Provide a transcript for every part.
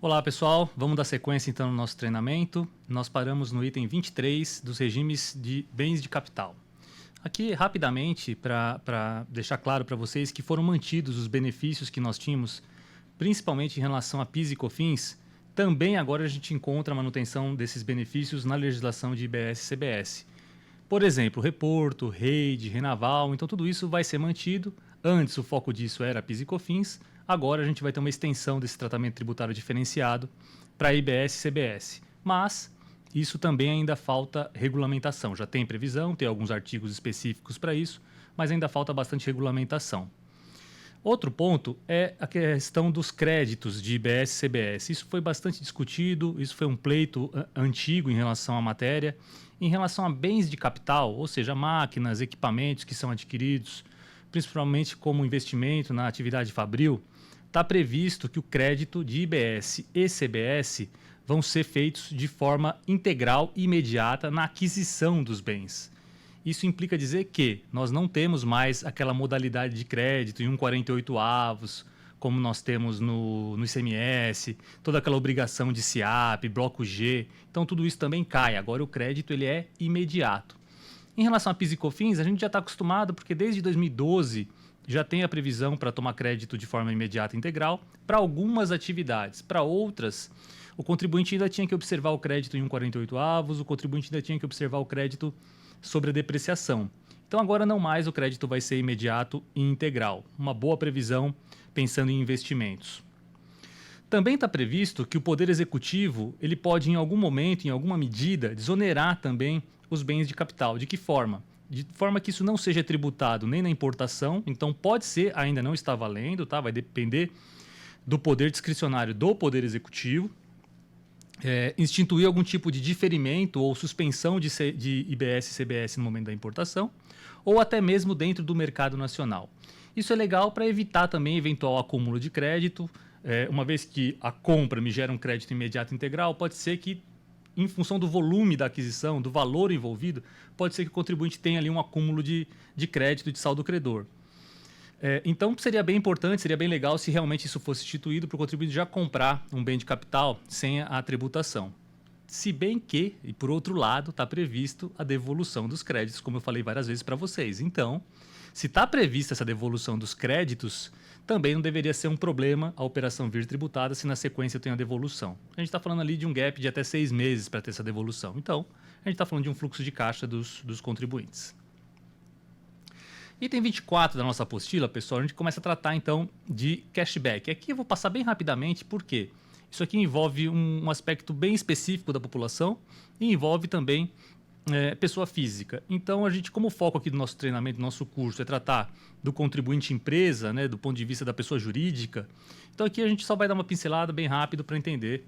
Olá pessoal, vamos dar sequência então no nosso treinamento. Nós paramos no item 23 dos regimes de bens de capital. Aqui rapidamente para deixar claro para vocês que foram mantidos os benefícios que nós tínhamos, principalmente em relação a PIS e COFINS. Também agora a gente encontra a manutenção desses benefícios na legislação de IBS e CBS. Por exemplo, reporto, rede, renaval, então tudo isso vai ser mantido. Antes o foco disso era PIS e COFINS, agora a gente vai ter uma extensão desse tratamento tributário diferenciado para IBS e CBS. Mas isso também ainda falta regulamentação. Já tem previsão, tem alguns artigos específicos para isso, mas ainda falta bastante regulamentação. Outro ponto é a questão dos créditos de IBS e CBS. Isso foi bastante discutido, isso foi um pleito antigo em relação à matéria. Em relação a bens de capital, ou seja, máquinas, equipamentos que são adquiridos, principalmente como investimento na atividade fabril, está previsto que o crédito de IBS e CBS vão ser feitos de forma integral e imediata na aquisição dos bens. Isso implica dizer que nós não temos mais aquela modalidade de crédito em 1,48avos, como nós temos no ICMS, toda aquela obrigação de SIAP, bloco G. Então tudo isso também cai. Agora o crédito ele é imediato. Em relação a PIS e COFINS, a gente já está acostumado porque desde 2012 já tem a previsão para tomar crédito de forma imediata e integral para algumas atividades. Para outras, o contribuinte ainda tinha que observar o crédito em 1,48avos, o contribuinte ainda tinha que observar o crédito sobre a depreciação. Então agora não mais o crédito vai ser imediato e integral. Uma boa previsão pensando em investimentos. Também está previsto que o Poder Executivo ele pode em algum momento, em alguma medida, desonerar também os bens de capital. De que forma? De forma que isso não seja tributado nem na importação, então pode ser, ainda não está valendo, tá? Vai depender do poder discricionário do Poder Executivo, instituir algum tipo de diferimento ou suspensão de IBS e CBS no momento da importação, ou até mesmo dentro do mercado nacional. Isso é legal para evitar também eventual acúmulo de crédito. Uma vez que a compra me gera um crédito imediato integral, pode ser que, em função do volume da aquisição, do valor envolvido, pode ser que o contribuinte tenha ali um acúmulo de crédito de saldo credor. Então, seria bem importante, seria bem legal se realmente isso fosse instituído para o contribuinte já comprar um bem de capital sem a tributação. Se bem que, e por outro lado, está previsto a devolução dos créditos, como eu falei várias vezes para vocês. Então, se está prevista essa devolução dos créditos, também não deveria ser um problema a operação vir tributada se na sequência eu tenho a devolução. A gente está falando ali de um gap de até 6 meses para ter essa devolução. Então, a gente está falando de um fluxo de caixa dos contribuintes. Item 24 da nossa apostila, pessoal, a gente começa a tratar então de cashback. Aqui eu vou passar bem rapidamente, porque isso aqui envolve um aspecto bem específico da população e envolve também pessoa física. Então, a gente, como o foco aqui do nosso treinamento, do nosso curso, é tratar do contribuinte empresa, né, do ponto de vista da pessoa jurídica, então aqui a gente só vai dar uma pincelada bem rápido para entender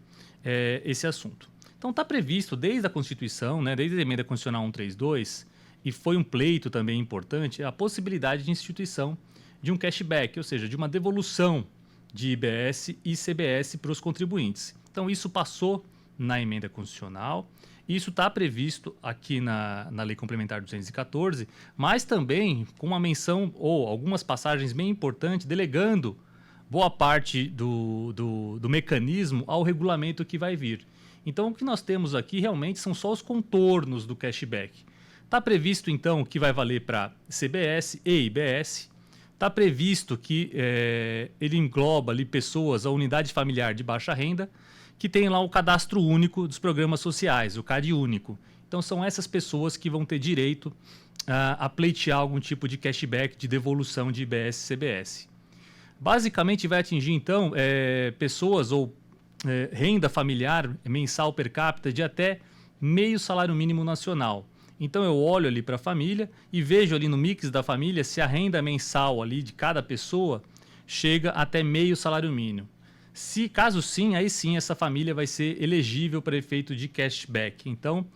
esse assunto. Então, está previsto desde a Constituição, né, desde a Emenda Constitucional 132, e foi um pleito também importante, a possibilidade de instituição de um cashback, ou seja, de uma devolução de IBS e CBS para os contribuintes. Então, isso passou na Emenda Constitucional. Isso está previsto aqui na Lei Complementar 214, mas também com uma menção ou algumas passagens bem importantes, delegando boa parte do mecanismo ao regulamento que vai vir. Então, o que nós temos aqui realmente são só os contornos do cashback. Está previsto, então, que vai valer para CBS e IBS. Está previsto que ele engloba ali pessoas, a unidade familiar de baixa renda, que tem lá o cadastro único dos programas sociais, o CAD único. Então, são essas pessoas que vão ter direito a pleitear algum tipo de cashback, de devolução de IBS e CBS. Basicamente, vai atingir, então, pessoas ou renda familiar mensal per capita de até meio salário mínimo nacional. Então, eu olho ali para a família e vejo ali no mix da família se a renda mensal ali de cada pessoa chega até meio salário mínimo. Se caso sim, aí sim essa família vai ser elegível para efeito de cashback. Então,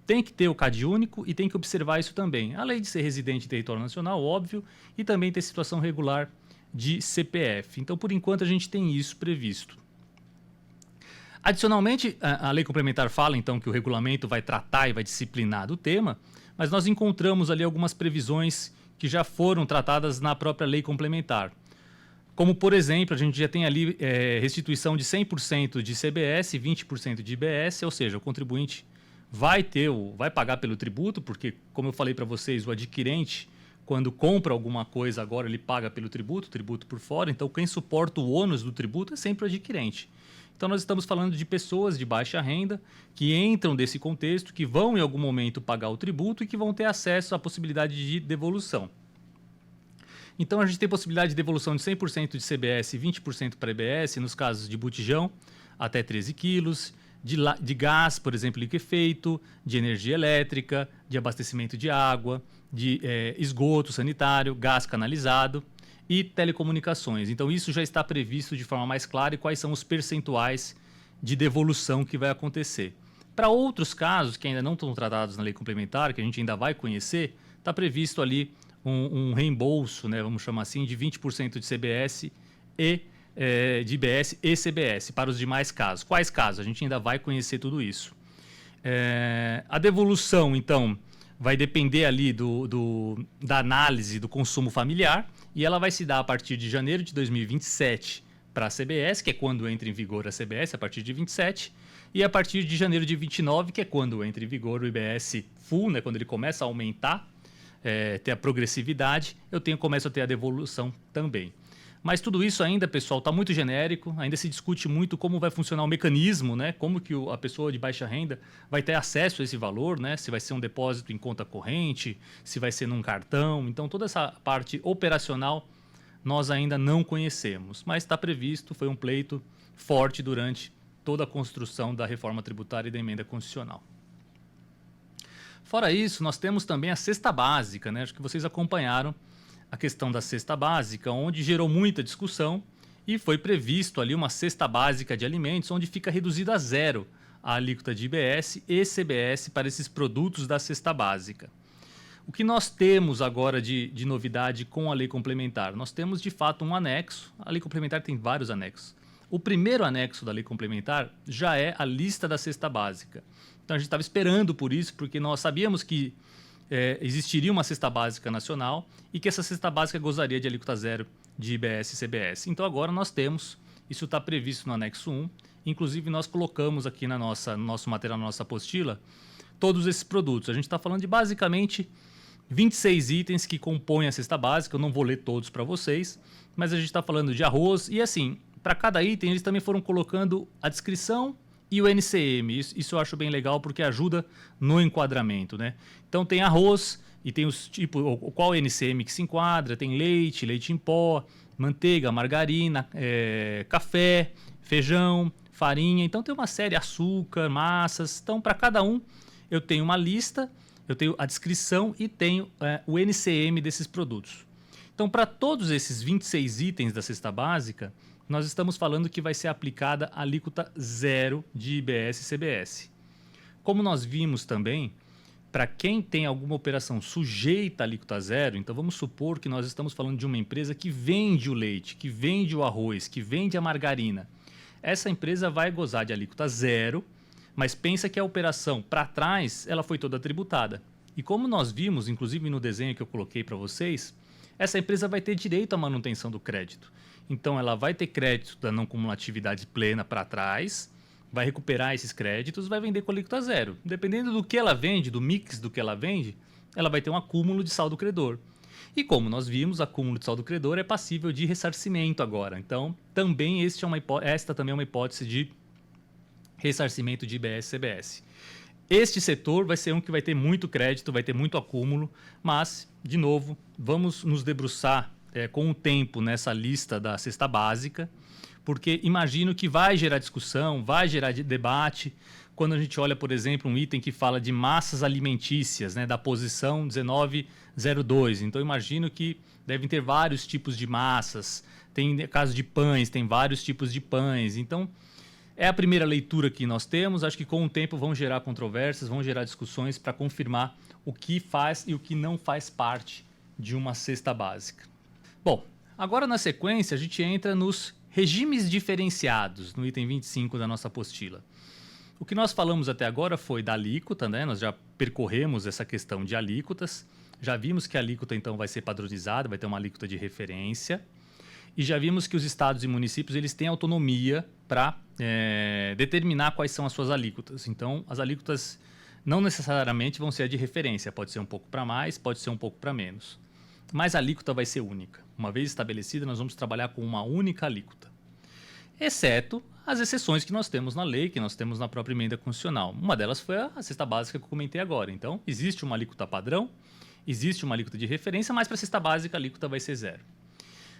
tem que ter o CAD único e tem que observar isso também. Além de ser residente em território nacional, óbvio, e também ter situação regular de CPF. Então, por enquanto, a gente tem isso previsto. Adicionalmente, a lei complementar fala então que o regulamento vai tratar e vai disciplinar do tema, mas nós encontramos ali algumas previsões que já foram tratadas na própria lei complementar. Como, por exemplo, a gente já tem ali restituição de 100% de CBS e 20% de IBS, ou seja, o contribuinte vai pagar pelo tributo, porque, como eu falei para vocês, o adquirente, quando compra alguma coisa agora, ele paga pelo tributo por fora, então quem suporta o ônus do tributo é sempre o adquirente. Então nós estamos falando de pessoas de baixa renda que entram desse contexto, que vão em algum momento pagar o tributo e que vão ter acesso à possibilidade de devolução. Então a gente tem possibilidade de devolução de 100% de CBS e 20% para IBS nos casos de botijão até 13 quilos, de gás, por exemplo, liquefeito, de energia elétrica, de abastecimento de água, de esgoto sanitário, gás canalizado e telecomunicações. Então isso já está previsto de forma mais clara e quais são os percentuais de devolução que vai acontecer. Para outros casos que ainda não estão tratados na lei complementar, que a gente ainda vai conhecer, está previsto ali um reembolso, né, vamos chamar assim, de 20% de CBS e de IBS e CBS para os demais casos. Quais casos? A gente ainda vai conhecer tudo isso. A devolução, então, vai depender ali da análise do consumo familiar e ela vai se dar a partir de janeiro de 2027 para a CBS, que é quando entra em vigor a CBS, a partir de 27, e a partir de janeiro de 29, que é quando entra em vigor o IBS full, né, quando ele começa a aumentar, ter a progressividade, começo a ter a devolução também. Mas tudo isso ainda, pessoal, está muito genérico, ainda se discute muito como vai funcionar o mecanismo, né? Como que a pessoa de baixa renda vai ter acesso a esse valor, né? Se vai ser um depósito em conta corrente, se vai ser num cartão. Então, toda essa parte operacional nós ainda não conhecemos, mas está previsto, foi um pleito forte durante toda a construção da reforma tributária e da emenda constitucional. Fora isso, nós temos também a cesta básica, né? Acho que vocês acompanharam a questão da cesta básica, onde gerou muita discussão e foi previsto ali uma cesta básica de alimentos, onde fica reduzida a zero a alíquota de IBS e CBS para esses produtos da cesta básica. O que nós temos agora de novidade com a lei complementar? Nós temos, de fato, um anexo. A lei complementar tem vários anexos. O primeiro anexo da lei complementar já é a lista da cesta básica. Então, a gente estava esperando por isso, porque nós sabíamos que existiria uma cesta básica nacional e que essa cesta básica gozaria de alíquota zero de IBS e CBS. Então, agora nós temos, isso está previsto no anexo 1, inclusive nós colocamos aqui no nosso material, na nossa apostila, todos esses produtos. A gente está falando de basicamente 26 itens que compõem a cesta básica, eu não vou ler todos para vocês, mas a gente está falando de arroz e assim, para cada item eles também foram colocando a descrição e o NCM. Isso eu acho bem legal porque ajuda no enquadramento, né? Então tem arroz e tem os tipos, qual NCM que se enquadra, tem leite, leite em pó, manteiga, margarina, café, feijão, farinha. Então tem uma série, açúcar, massas. Então para cada um eu tenho uma lista, eu tenho a descrição e tenho o NCM desses produtos. Então para todos esses 26 itens da cesta básica, nós estamos falando que vai ser aplicada a alíquota zero de IBS e CBS. Como nós vimos também, para quem tem alguma operação sujeita a alíquota zero, então vamos supor que nós estamos falando de uma empresa que vende o leite, que vende o arroz, que vende a margarina. Essa empresa vai gozar de alíquota zero, mas pensa que a operação para trás ela foi toda tributada. E como nós vimos, inclusive no desenho que eu coloquei para vocês, essa empresa vai ter direito à manutenção do crédito. Então, ela vai ter crédito da não cumulatividade plena para trás, vai recuperar esses créditos, vai vender com alíquota zero. Dependendo do que ela vende, do mix do que ela vende, ela vai ter um acúmulo de saldo credor. E como nós vimos, acúmulo de saldo credor é passível de ressarcimento agora. Então, também esta também é uma hipótese de ressarcimento de IBS e CBS. Este setor vai ser um que vai ter muito crédito, vai ter muito acúmulo, mas, de novo, vamos nos debruçar com o tempo nessa lista da cesta básica, porque imagino que vai gerar discussão, vai gerar debate, quando a gente olha, por exemplo, um item que fala de massas alimentícias, né, da posição 1902. Então, imagino que devem ter vários tipos de massas, tem caso de pães, tem vários tipos de pães. Então, é a primeira leitura que nós temos, acho que com o tempo vão gerar controvérsias, vão gerar discussões para confirmar o que faz e o que não faz parte de uma cesta básica. Bom, agora na sequência a gente entra nos regimes diferenciados, no item 25 da nossa apostila. O que nós falamos até agora foi da alíquota, né? Nós já percorremos essa questão de alíquotas, já vimos que a alíquota então vai ser padronizada, vai ter uma alíquota de referência. E já vimos que os estados e municípios eles têm autonomia para determinar quais são as suas alíquotas. Então, as alíquotas não necessariamente vão ser a de referência. Pode ser um pouco para mais, pode ser um pouco para menos. Mas a alíquota vai ser única. Uma vez estabelecida, nós vamos trabalhar com uma única alíquota. Exceto as exceções que nós temos na lei, que nós temos na própria emenda constitucional. Uma delas foi a cesta básica que eu comentei agora. Então, existe uma alíquota padrão, existe uma alíquota de referência, mas para a cesta básica a alíquota vai ser 0.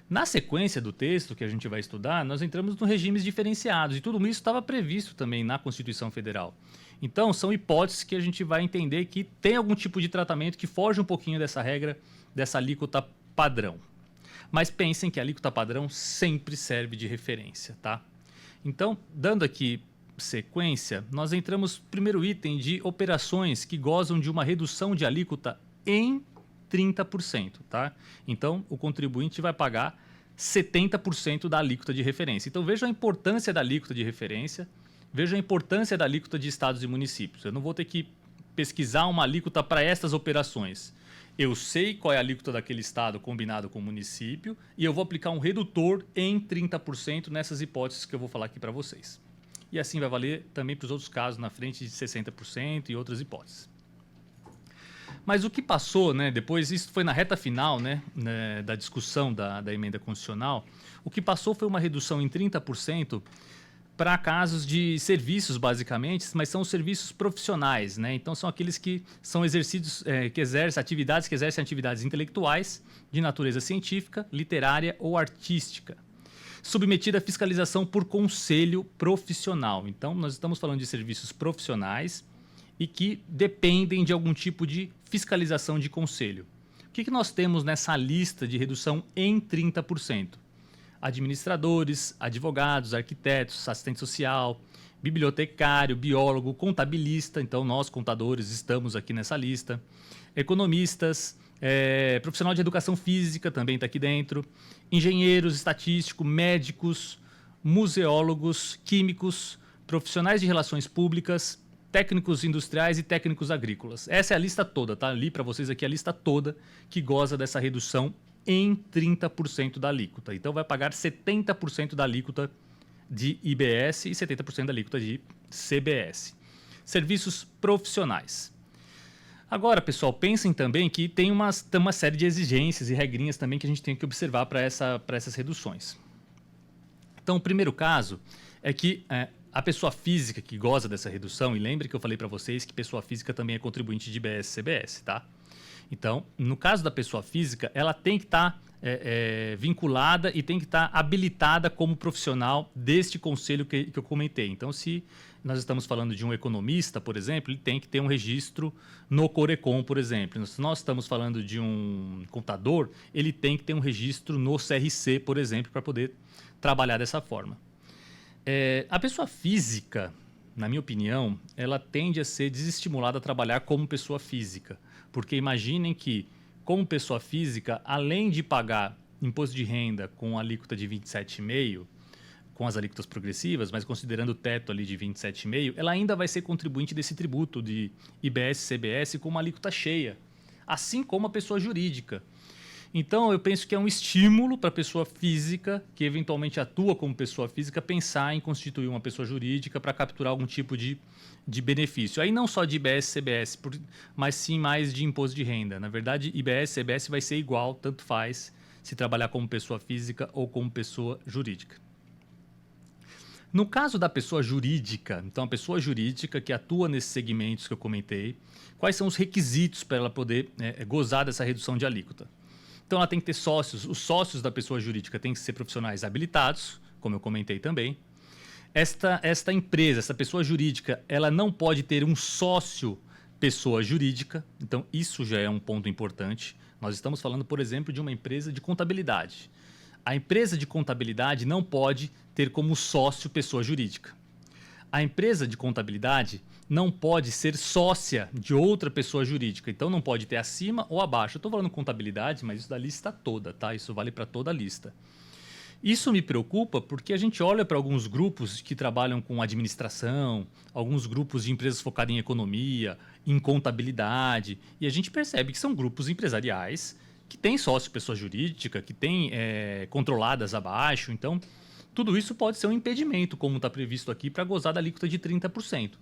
Na sequência do texto que a gente vai estudar, nós entramos nos regimes diferenciados e tudo isso estava previsto também na Constituição Federal. Então, são hipóteses que a gente vai entender que tem algum tipo de tratamento que foge um pouquinho dessa regra, dessa alíquota padrão. Mas pensem que a alíquota padrão sempre serve de referência, tá? Então, dando aqui sequência, nós entramos no primeiro item de operações que gozam de uma redução de alíquota em 30%, tá? Então, o contribuinte vai pagar 70% da alíquota de referência. Então, veja a importância da alíquota de referência, veja a importância da alíquota de estados e municípios. Eu não vou ter que pesquisar uma alíquota para estas operações. Eu sei qual é a alíquota daquele estado combinado com o município e eu vou aplicar um redutor em 30% nessas hipóteses que eu vou falar aqui para vocês. E assim vai valer também para os outros casos na frente de 60% e outras hipóteses. Mas o que passou, né, depois, isso foi na reta final, né, da discussão da emenda constitucional, o que passou foi uma redução em 30% para casos de serviços, basicamente, mas são os serviços profissionais, né? Então, são aqueles que são exercidos, que exercem atividades intelectuais de natureza científica, literária ou artística, submetida à fiscalização por conselho profissional. Então, nós estamos falando de serviços profissionais e que dependem de algum tipo de fiscalização de conselho. O que nós temos nessa lista de redução em 30%? Administradores, advogados, arquitetos, assistente social, bibliotecário, biólogo, contabilista, então nós contadores estamos aqui nessa lista, economistas, profissional de educação física também está aqui dentro, engenheiros, estatísticos, médicos, museólogos, químicos, profissionais de relações públicas, técnicos industriais e técnicos agrícolas. Essa é a lista toda, tá? Ali para vocês aqui a lista toda que goza dessa redução em 30% da alíquota. Então, vai pagar 70% da alíquota de IBS e 70% da alíquota de CBS. Serviços profissionais. Agora, pessoal, pensem também que tem uma série de exigências e regrinhas também que a gente tem que observar para essas reduções. Então, o primeiro caso é que a pessoa física que goza dessa redução, e lembre que eu falei para vocês que pessoa física também é contribuinte de IBS e CBS, tá? Então, no caso da pessoa física, ela tem que estar vinculada e tem que estar habilitada como profissional deste conselho que eu comentei. Então, se nós estamos falando de um economista, por exemplo, ele tem que ter um registro no Corecon, por exemplo. Se nós estamos falando de um contador, ele tem que ter um registro no CRC, por exemplo, para poder trabalhar dessa forma. A pessoa física, na minha opinião, ela tende a ser desestimulada a trabalhar como pessoa física. Porque imaginem que, como pessoa física, além de pagar imposto de renda com alíquota de 27,5%, com as alíquotas progressivas, mas considerando o teto ali de 27,5%, ela ainda vai ser contribuinte desse tributo de IBS e CBS com uma alíquota cheia, assim como a pessoa jurídica. Então, eu penso que é um estímulo para a pessoa física, que eventualmente atua como pessoa física, pensar em constituir uma pessoa jurídica para capturar algum tipo de benefício. Aí não só de IBS e CBS, mas sim mais de imposto de renda. Na verdade, IBS e CBS vai ser igual, tanto faz, se trabalhar como pessoa física ou como pessoa jurídica. No caso da pessoa jurídica, então a pessoa jurídica que atua nesses segmentos que eu comentei, quais são os requisitos para ela poder gozar dessa redução de alíquota? Então, ela tem que ter sócios. Os sócios da pessoa jurídica têm que ser profissionais habilitados, como eu comentei também. Esta empresa, essa pessoa jurídica, ela não pode ter um sócio pessoa jurídica. Então, isso já é um ponto importante. Nós estamos falando, por exemplo, de uma empresa de contabilidade. A empresa de contabilidade não pode ter como sócio pessoa jurídica. A empresa de contabilidade não pode ser sócia de outra pessoa jurídica. Então, não pode ter acima ou abaixo. Eu estou falando contabilidade, mas isso da lista toda, tá? Isso vale para toda a lista. Isso me preocupa porque a gente olha para alguns grupos que trabalham com administração, alguns grupos de empresas focadas em economia, em contabilidade, e a gente percebe que são grupos empresariais que tem sócio pessoa jurídica, que tem controladas abaixo. Então, tudo isso pode ser um impedimento, como está previsto aqui, para gozar da alíquota de 30%.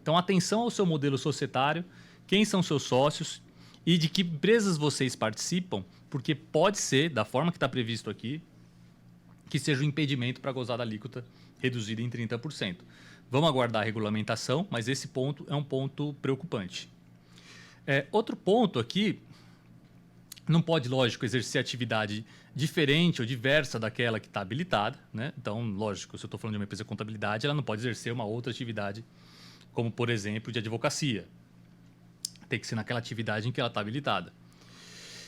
Então, atenção ao seu modelo societário, quem são seus sócios e de que empresas vocês participam, porque pode ser, da forma que está previsto aqui, que seja um impedimento para gozar da alíquota reduzida em 30%. Vamos aguardar a regulamentação, mas esse ponto é um ponto preocupante. Outro ponto aqui, não pode, lógico, exercer atividade diferente ou diversa daquela que está habilitada, né? Então, lógico, se eu estou falando de uma empresa de contabilidade, ela não pode exercer uma outra atividade, como, por exemplo, de advocacia. Tem que ser naquela atividade em que ela está habilitada.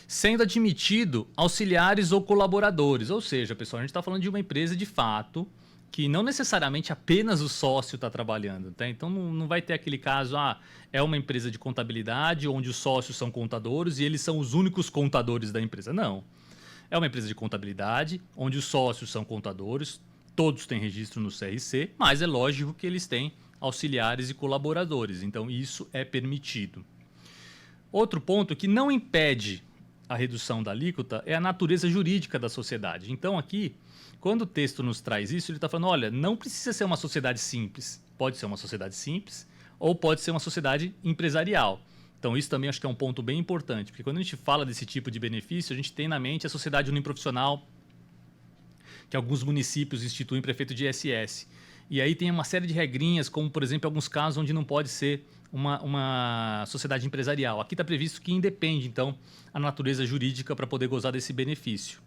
Sendo admitido auxiliares ou colaboradores. Ou seja, pessoal, a gente está falando de uma empresa de fato que não necessariamente apenas o sócio está trabalhando. Tá? Então, não vai ter aquele caso, é uma empresa de contabilidade onde os sócios são contadores e eles são os únicos contadores da empresa. Não. É uma empresa de contabilidade onde os sócios são contadores, todos têm registro no CRC, mas é lógico que eles têm auxiliares e colaboradores. Então, isso é permitido. Outro ponto que não impede a redução da alíquota é a natureza jurídica da sociedade. Então, aqui, quando o texto nos traz isso, ele está falando, olha, não precisa ser uma sociedade simples. Pode ser uma sociedade simples ou pode ser uma sociedade empresarial. Então, isso também acho que é um ponto bem importante, porque quando a gente fala desse tipo de benefício, a gente tem na mente a sociedade uniprofissional, que alguns municípios instituem prefeito de ISS. E aí tem uma série de regrinhas, como, por exemplo, alguns casos onde não pode ser uma sociedade empresarial. Aqui está previsto que independe, então, a natureza jurídica para poder gozar desse benefício.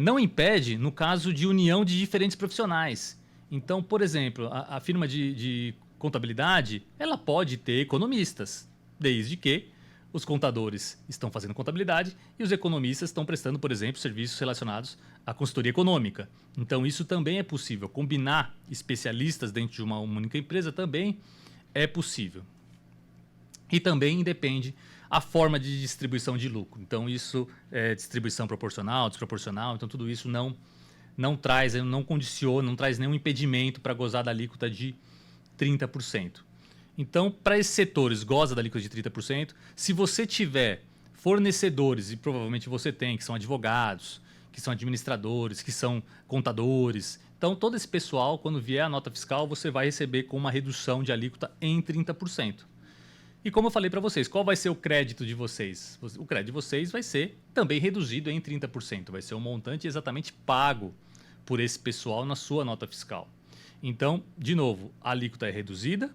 Não impede no caso de união de diferentes profissionais. Então, por exemplo, a firma de contabilidade, ela pode ter economistas, desde que os contadores estão fazendo contabilidade e os economistas estão prestando, por exemplo, serviços relacionados à consultoria econômica. Então, isso também é possível. Combinar especialistas dentro de uma única empresa também é possível. E também depende a forma de distribuição de lucro. Então, isso é distribuição proporcional, desproporcional. Então, tudo isso não traz, não condiciona, não traz nenhum impedimento para gozar da alíquota de 30%. Então, para esses setores, goza da alíquota de 30%. Se você tiver fornecedores, e provavelmente você tem, que são advogados, que são administradores, que são contadores. Então, todo esse pessoal, quando vier a nota fiscal, você vai receber com uma redução de alíquota em 30%. E como eu falei para vocês, qual vai ser o crédito de vocês? O crédito de vocês vai ser também reduzido em 30%. Vai ser um montante exatamente pago por esse pessoal na sua nota fiscal. Então, de novo, a alíquota é reduzida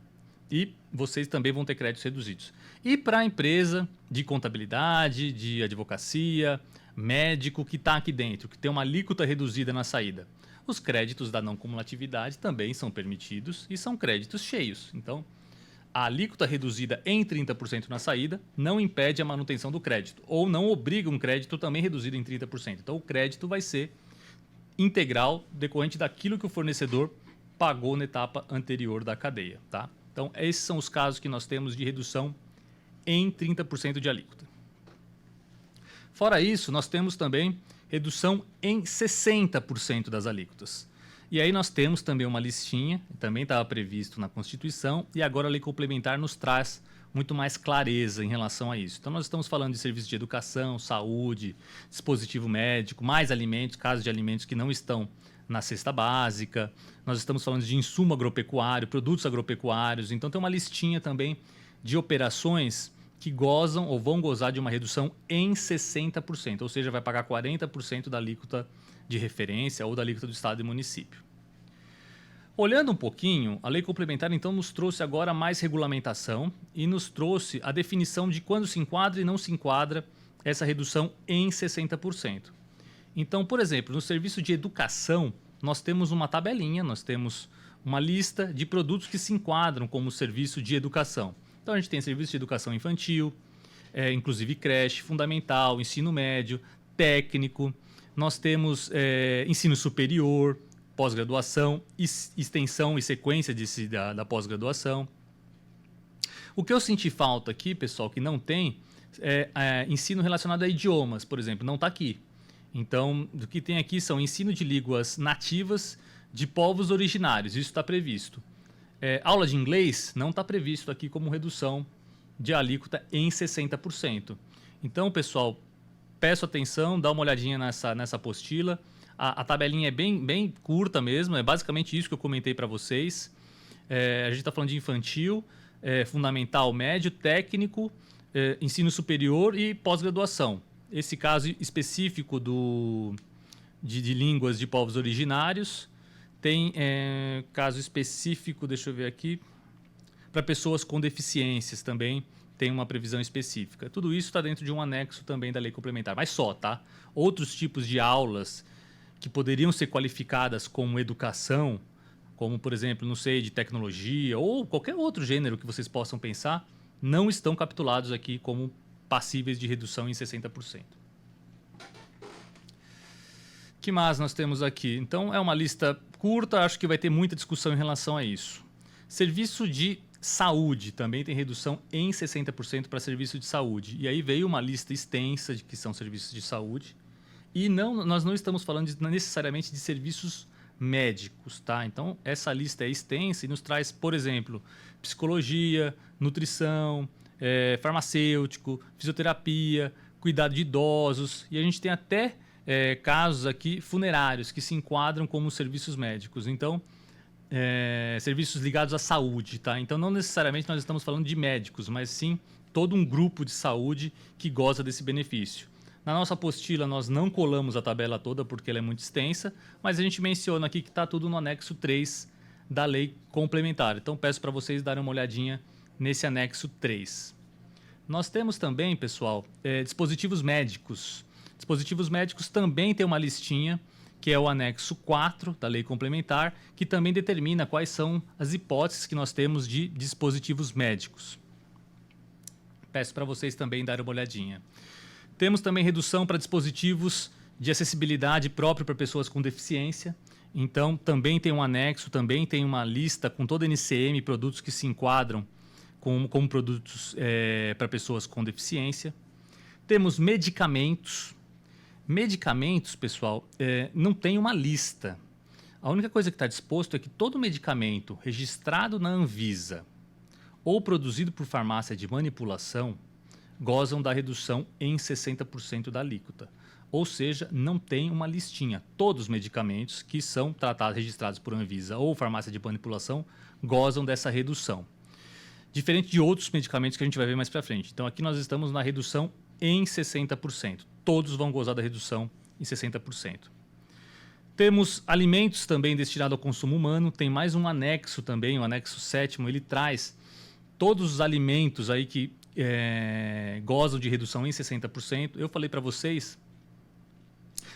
e vocês também vão ter créditos reduzidos. E para a empresa de contabilidade, de advocacia, médico que está aqui dentro, que tem uma alíquota reduzida na saída, os créditos da não cumulatividade também são permitidos e são créditos cheios. Então, a alíquota reduzida em 30% na saída não impede a manutenção do crédito ou não obriga um crédito também reduzido em 30%. Então, o crédito vai ser integral decorrente daquilo que o fornecedor pagou na etapa anterior da cadeia. Tá? Então, esses são os casos que nós temos de redução em 30% de alíquota. Fora isso, nós temos também redução em 60% das alíquotas. E aí nós temos também uma listinha, também estava previsto na Constituição, e agora a lei complementar nos traz muito mais clareza em relação a isso. Então nós estamos falando de serviços de educação, saúde, dispositivo médico, mais alimentos, casos de alimentos que não estão na cesta básica. Nós estamos falando de insumo agropecuário, produtos agropecuários. Então tem uma listinha também de operações que gozam ou vão gozar de uma redução em 60%, ou seja, vai pagar 40% da alíquota de referência ou da alíquota do Estado e município. Olhando um pouquinho, a lei complementar então nos trouxe agora mais regulamentação e nos trouxe a definição de quando se enquadra e não se enquadra essa redução em 60%. Então, por exemplo, no serviço de educação, nós temos uma tabelinha, nós temos uma lista de produtos que se enquadram como serviço de educação. Então, a gente tem serviço de educação infantil, inclusive creche, fundamental, ensino médio, técnico. Nós temos ensino superior, pós-graduação, extensão e sequência da pós-graduação. O que eu senti falta aqui, pessoal, que não tem, é ensino relacionado a idiomas, por exemplo, não está aqui. Então, o que tem aqui são ensino de línguas nativas de povos originários, isso está previsto. Aula de inglês não está previsto aqui como redução de alíquota em 60%. Então, pessoal, peço atenção, dá uma olhadinha nessa apostila. A tabelinha é bem curta mesmo, é basicamente isso que eu comentei para vocês. A gente está falando de infantil, fundamental, médio, técnico, ensino superior e pós-graduação. Esse caso específico de línguas de povos originários. Tem caso específico, deixa eu ver aqui, para pessoas com deficiências também tem uma previsão específica. Tudo isso está dentro de um anexo também da lei complementar, mas só, tá? Outros tipos de aulas que poderiam ser qualificadas como educação, como, por exemplo, não sei, de tecnologia ou qualquer outro gênero que vocês possam pensar, não estão capitulados aqui como passíveis de redução em 60%. O que mais nós temos aqui? Então, é uma lista curta, acho que vai ter muita discussão em relação a isso. Serviço de saúde também tem redução em 60% para serviço de saúde. E aí veio uma lista extensa de que são serviços de saúde. E nós não estamos falando necessariamente de serviços médicos, tá? Então, essa lista é extensa e nos traz, por exemplo, psicologia, nutrição, farmacêutico, fisioterapia, cuidado de idosos. E a gente tem até casos aqui funerários que se enquadram como serviços médicos. Então, serviços ligados à saúde, tá? Então, não necessariamente nós estamos falando de médicos, mas sim todo um grupo de saúde que goza desse benefício. Na nossa apostila, nós não colamos a tabela toda porque ela é muito extensa, mas a gente menciona aqui que está tudo no anexo 3 da lei complementar. Então, peço para vocês darem uma olhadinha nesse anexo 3. Nós temos também, pessoal, dispositivos médicos. Dispositivos médicos também tem uma listinha, que é o anexo 4 da lei complementar, que também determina quais são as hipóteses que nós temos de dispositivos médicos. Peço para vocês também darem uma olhadinha. Temos também redução para dispositivos de acessibilidade próprio para pessoas com deficiência. Então, também tem um anexo, também tem uma lista com toda a NCM, produtos que se enquadram como produtos para pessoas com deficiência. Temos medicamentos. Medicamentos, pessoal, não tem uma lista. A única coisa que está disposto é que todo medicamento registrado na Anvisa ou produzido por farmácia de manipulação gozam da redução em 60% da alíquota. Ou seja, não tem uma listinha. Todos os medicamentos que são tratados, registrados por Anvisa ou farmácia de manipulação gozam dessa redução. Diferente de outros medicamentos que a gente vai ver mais para frente. Então, aqui nós estamos na redução em 60%. Todos vão gozar da redução em 60%. Temos alimentos também destinados ao consumo humano. Tem mais um anexo também, o anexo 7º. Ele traz todos os alimentos aí que gozam de redução em 60%. Eu falei para vocês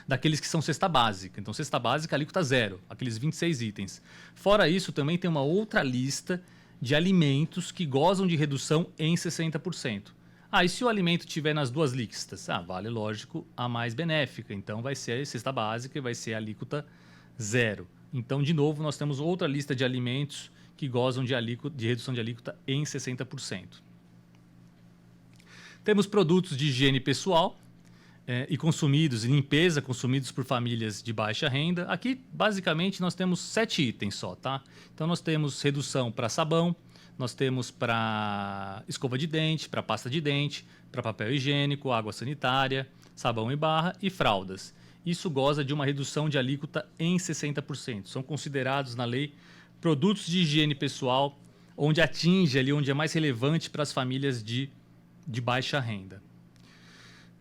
daqueles que são cesta básica. Então, cesta básica, alíquota zero, aqueles 26 itens. Fora isso, também tem uma outra lista de alimentos que gozam de redução em 60%. E se o alimento estiver nas duas listas? Vale, lógico, a mais benéfica. Então, vai ser a cesta básica e vai ser a alíquota zero. Então, de novo, nós temos outra lista de alimentos que gozam de redução de alíquota em 60%. Temos produtos de higiene pessoal e limpeza consumidos por famílias de baixa renda. Aqui, basicamente, nós temos 7 itens só, tá? Então, nós temos redução para sabão, nós temos para escova de dente, para pasta de dente, para papel higiênico, água sanitária, sabão em barra e fraldas. Isso goza de uma redução de alíquota em 60%. São considerados na lei produtos de higiene pessoal, onde atinge ali, onde é mais relevante para as famílias de baixa renda.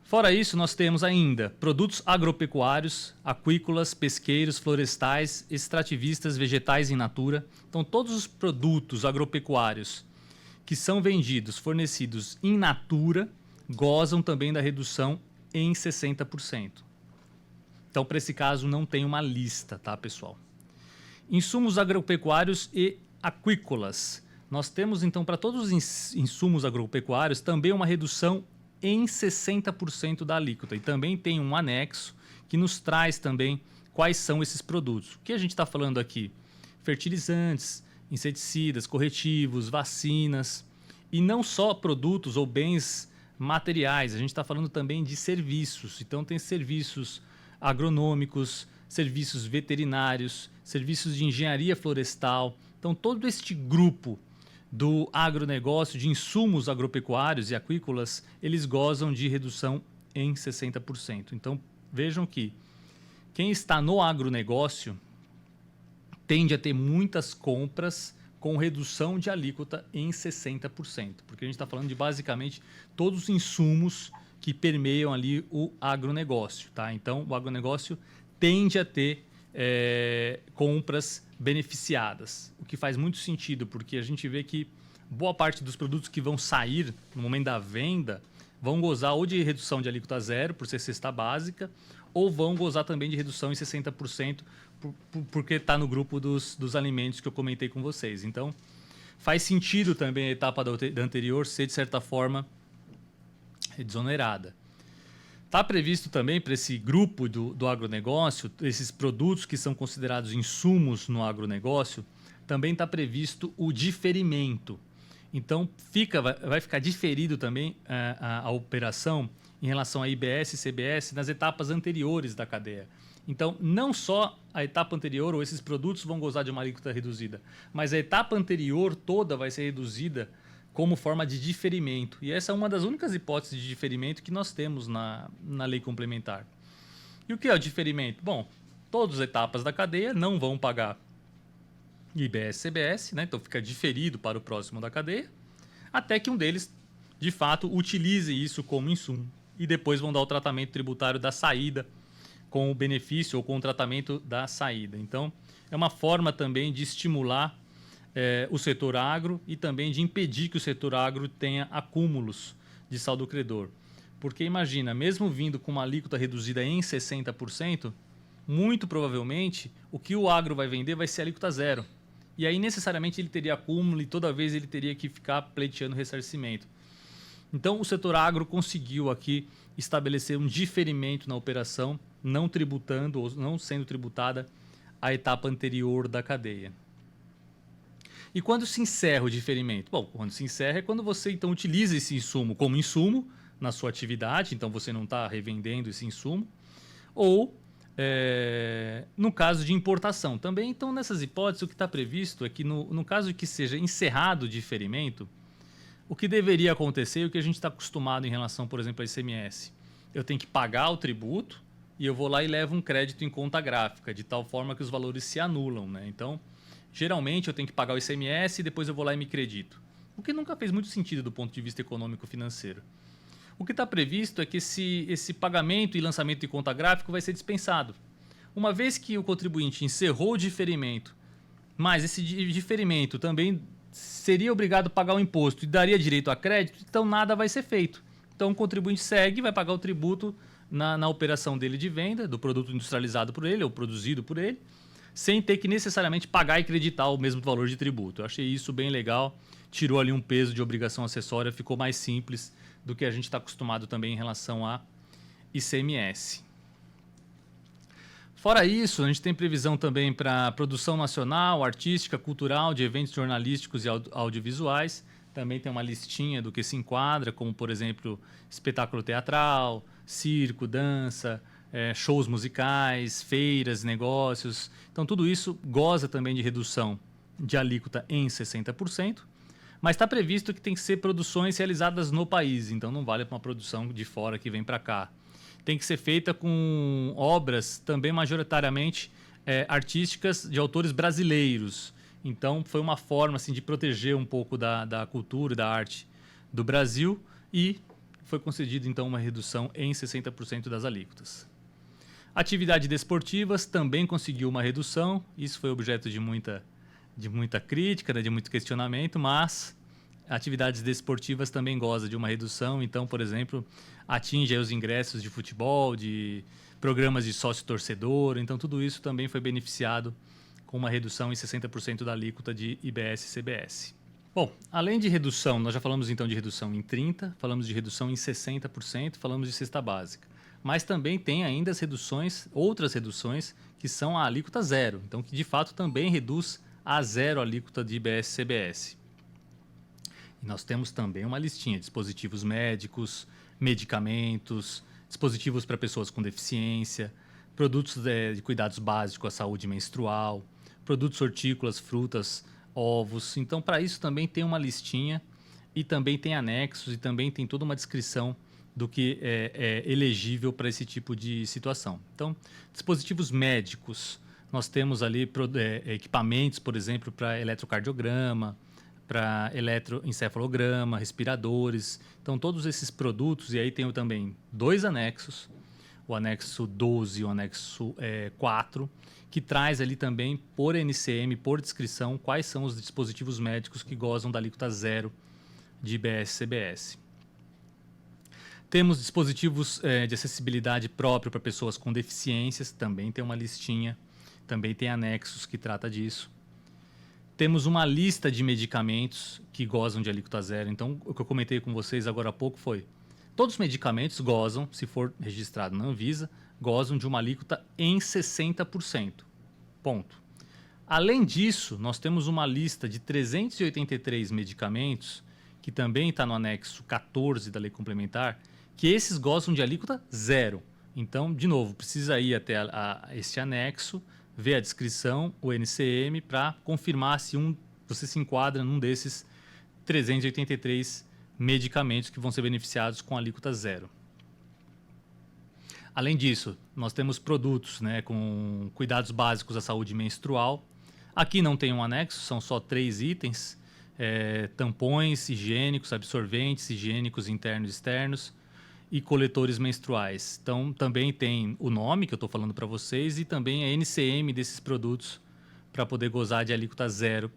Fora isso, nós temos ainda produtos agropecuários, aquícolas, pesqueiros, florestais, extrativistas, vegetais in natura. Então, todos os produtos agropecuários que são vendidos, fornecidos in natura, gozam também da redução em 60%. Então, para esse caso, não tem uma lista, tá, pessoal? Insumos agropecuários e aquícolas. Nós temos, então, para todos os insumos agropecuários, também uma redução em 60% da alíquota. E também tem um anexo que nos traz também quais são esses produtos. O que a gente está falando aqui? Fertilizantes, inseticidas, corretivos, vacinas. E não só produtos ou bens materiais, a gente está falando também de serviços. Então, tem serviços agronômicos, serviços veterinários, serviços de engenharia florestal. Então, todo este grupo do agronegócio, de insumos agropecuários e aquícolas, eles gozam de redução em 60%. Então, vejam que quem está no agronegócio tende a ter muitas compras com redução de alíquota em 60%, porque a gente está falando de basicamente todos os insumos que permeiam ali o agronegócio. Tá? Então, o agronegócio tende a ter compras beneficiadas, o que faz muito sentido, porque a gente vê que boa parte dos produtos que vão sair no momento da venda vão gozar ou de redução de alíquota zero, por ser cesta básica, ou vão gozar também de redução em 60%, porque está no grupo dos alimentos que eu comentei com vocês. Então, faz sentido também a etapa da anterior ser, de certa forma, desonerada. Está previsto também para esse grupo do agronegócio, esses produtos que são considerados insumos no agronegócio, também está previsto o diferimento. Então, vai ficar diferido também a operação em relação a IBS e CBS nas etapas anteriores da cadeia. Então, não só a etapa anterior ou esses produtos vão gozar de uma alíquota reduzida, mas a etapa anterior toda vai ser reduzida como forma de diferimento. E essa é uma das únicas hipóteses de diferimento que nós temos na lei complementar. E o que é o diferimento? Bom, todas as etapas da cadeia não vão pagar IBS e CBS, né? Então fica diferido para o próximo da cadeia, até que um deles, de fato, utilize isso como insumo. E depois vão dar o tratamento tributário da saída com o benefício ou com o tratamento da saída. Então, é uma forma também de estimular o setor agro e também de impedir que o setor agro tenha acúmulos de saldo credor. Porque imagina, mesmo vindo com uma alíquota reduzida em 60%, muito provavelmente o que o agro vai vender vai ser alíquota zero. E aí necessariamente ele teria acúmulo e toda vez ele teria que ficar pleiteando ressarcimento. Então o setor agro conseguiu aqui estabelecer um diferimento na operação, não tributando ou não sendo tributada a etapa anterior da cadeia. E quando se encerra o diferimento? Bom, quando se encerra é quando você então utiliza esse insumo como insumo na sua atividade, então você não está revendendo esse insumo, ou no caso de importação também. Então, nessas hipóteses, o que está previsto é que no caso de que seja encerrado o diferimento, o que deveria acontecer, o que a gente está acostumado em relação, por exemplo, ao ICMS, eu tenho que pagar o tributo e eu vou lá e levo um crédito em conta gráfica, de tal forma que os valores se anulam, né? Então, geralmente eu tenho que pagar o ICMS e depois eu vou lá e me credito. O que nunca fez muito sentido do ponto de vista econômico-financeiro. O que está previsto é que esse pagamento e lançamento de conta gráfico vai ser dispensado. Uma vez que o contribuinte encerrou o diferimento, mas esse diferimento também seria obrigado a pagar o imposto e daria direito a crédito, então nada vai ser feito. Então o contribuinte segue, vai pagar o tributo na operação dele de venda, do produto industrializado por ele ou produzido por ele, sem ter que necessariamente pagar e creditar o mesmo valor de tributo. Eu achei isso bem legal, tirou ali um peso de obrigação acessória, ficou mais simples do que a gente está acostumado também em relação a ICMS. Fora isso, a gente tem previsão também para produção nacional, artística, cultural, de eventos jornalísticos e audiovisuais. Também tem uma listinha do que se enquadra, como, por exemplo, espetáculo teatral, circo, dança, shows musicais, feiras, negócios. Então, tudo isso goza também de redução de alíquota em 60%. Mas está previsto que tem que ser produções realizadas no país, então não vale para uma produção de fora que vem para cá. Tem que ser feita com obras também majoritariamente artísticas de autores brasileiros. Então foi uma forma assim, de proteger um pouco da cultura e da arte do Brasil e foi concedida então uma redução em 60% das alíquotas. Atividades desportivas também conseguiu uma redução, isso foi objeto de muita crítica, né, de muito questionamento, mas atividades desportivas também gozam de uma redução. Então, por exemplo, atinge aí os ingressos de futebol, de programas de sócio-torcedor. Então, tudo isso também foi beneficiado com uma redução em 60% da alíquota de IBS e CBS. Bom, além de redução, nós já falamos então de redução em 30%, falamos de redução em 60%, falamos de cesta básica. Mas também tem ainda as reduções, outras reduções, que são a alíquota zero. Então, que de fato também reduz a zero alíquota de IBS e CBS. E nós temos também uma listinha de dispositivos médicos, medicamentos, dispositivos para pessoas com deficiência, produtos de cuidados básicos à saúde menstrual, produtos hortícolas, frutas, ovos. Então, para isso também tem uma listinha e também tem anexos e também tem toda uma descrição do que é elegível para esse tipo de situação. Então, dispositivos médicos, nós temos ali equipamentos, por exemplo, para eletrocardiograma, para eletroencefalograma, respiradores. Então, todos esses produtos, e aí tem também 2 anexos, o anexo 12 e o anexo 4, que traz ali também, por NCM, por descrição, quais são os dispositivos médicos que gozam da alíquota zero de IBS-CBS. Temos dispositivos de acessibilidade próprio para pessoas com deficiências, também tem uma listinha, também tem anexos que trata disso. Temos uma lista de medicamentos que gozam de alíquota zero. Então, o que eu comentei com vocês agora há pouco foi: todos os medicamentos gozam, se for registrado na Anvisa, gozam de uma alíquota em 60%. Ponto. Além disso, nós temos uma lista de 383 medicamentos, que também está no anexo 14 da Lei Complementar, que esses gozam de alíquota zero. Então, de novo, precisa ir até este anexo, ver a descrição, o NCM, para confirmar se você se enquadra num desses 383 medicamentos que vão ser beneficiados com alíquota zero. Além disso, nós temos produtos, né, com cuidados básicos à saúde menstrual. Aqui não tem um anexo, são só 3 itens: tampões higiênicos, absorventes higiênicos internos e externos e coletores menstruais. Então, também tem o nome que eu estou falando para vocês e também a NCM desses produtos para poder gozar de alíquota zero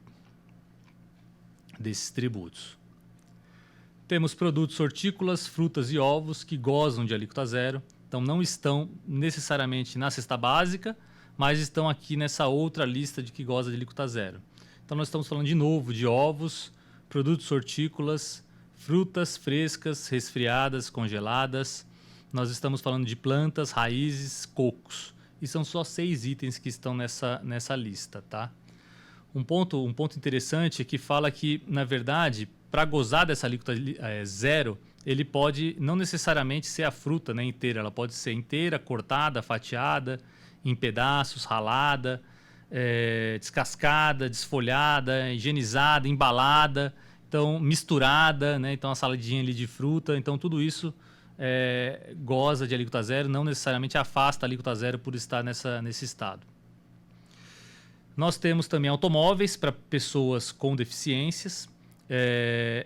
desses tributos. Temos produtos hortícolas, frutas e ovos que gozam de alíquota zero. Então, não estão necessariamente na cesta básica, mas estão aqui nessa outra lista de que goza de alíquota zero. Então, nós estamos falando de novo de ovos, produtos hortícolas, frutas frescas, resfriadas, congeladas. Nós estamos falando de plantas, raízes, cocos. E são só 6 itens que estão nessa lista, tá? Um ponto interessante é que fala que, na verdade, para gozar dessa alíquota zero, ele pode não necessariamente ser a fruta, né, inteira. Ela pode ser inteira, cortada, fatiada, em pedaços, ralada, descascada, desfolhada, higienizada, embalada. Então, misturada, né? Então, a saladinha ali de fruta. Então, tudo isso goza de alíquota zero, não necessariamente afasta a alíquota zero por estar nesse estado. Nós temos também automóveis para pessoas com deficiências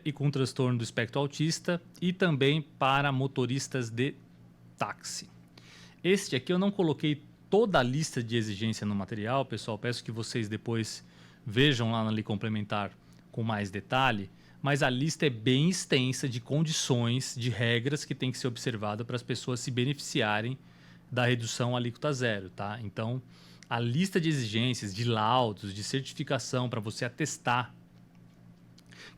e com transtorno do espectro autista e também para motoristas de táxi. Este aqui eu não coloquei toda a lista de exigência no material, pessoal. Peço que vocês depois vejam lá na Lei Complementar com mais detalhe, mas a lista é bem extensa de condições, de regras que tem que ser observada para as pessoas se beneficiarem da redução alíquota zero, tá? Então, a lista de exigências, de laudos, de certificação para você atestar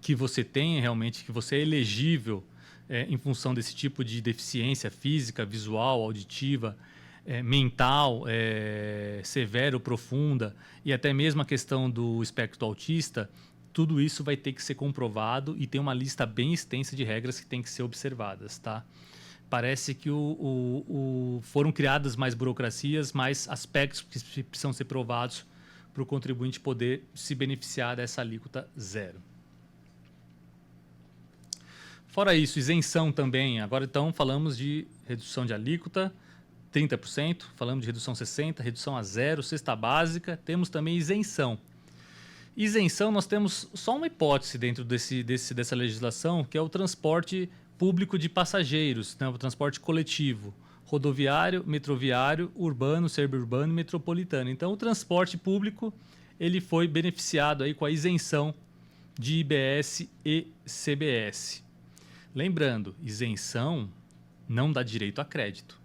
que você tem realmente, que você é elegível em função desse tipo de deficiência física, visual, auditiva, mental, severa ou profunda, e até mesmo a questão do espectro autista. Tudo isso vai ter que ser comprovado e tem uma lista bem extensa de regras que tem que ser observadas, tá? Parece que foram criadas mais burocracias, mais aspectos que precisam ser provados para o contribuinte poder se beneficiar dessa alíquota zero. Fora isso, isenção também. Agora, então, falamos de redução de alíquota, 30%, falamos de redução 60%, redução a zero, cesta básica, temos também isenção. Isenção, nós temos só uma hipótese dentro dessa legislação, que é o transporte público de passageiros, né? O transporte coletivo, rodoviário, metroviário, urbano, suburbano e metropolitano. Então, o transporte público ele foi beneficiado aí com a isenção de IBS e CBS. Lembrando, isenção não dá direito a crédito.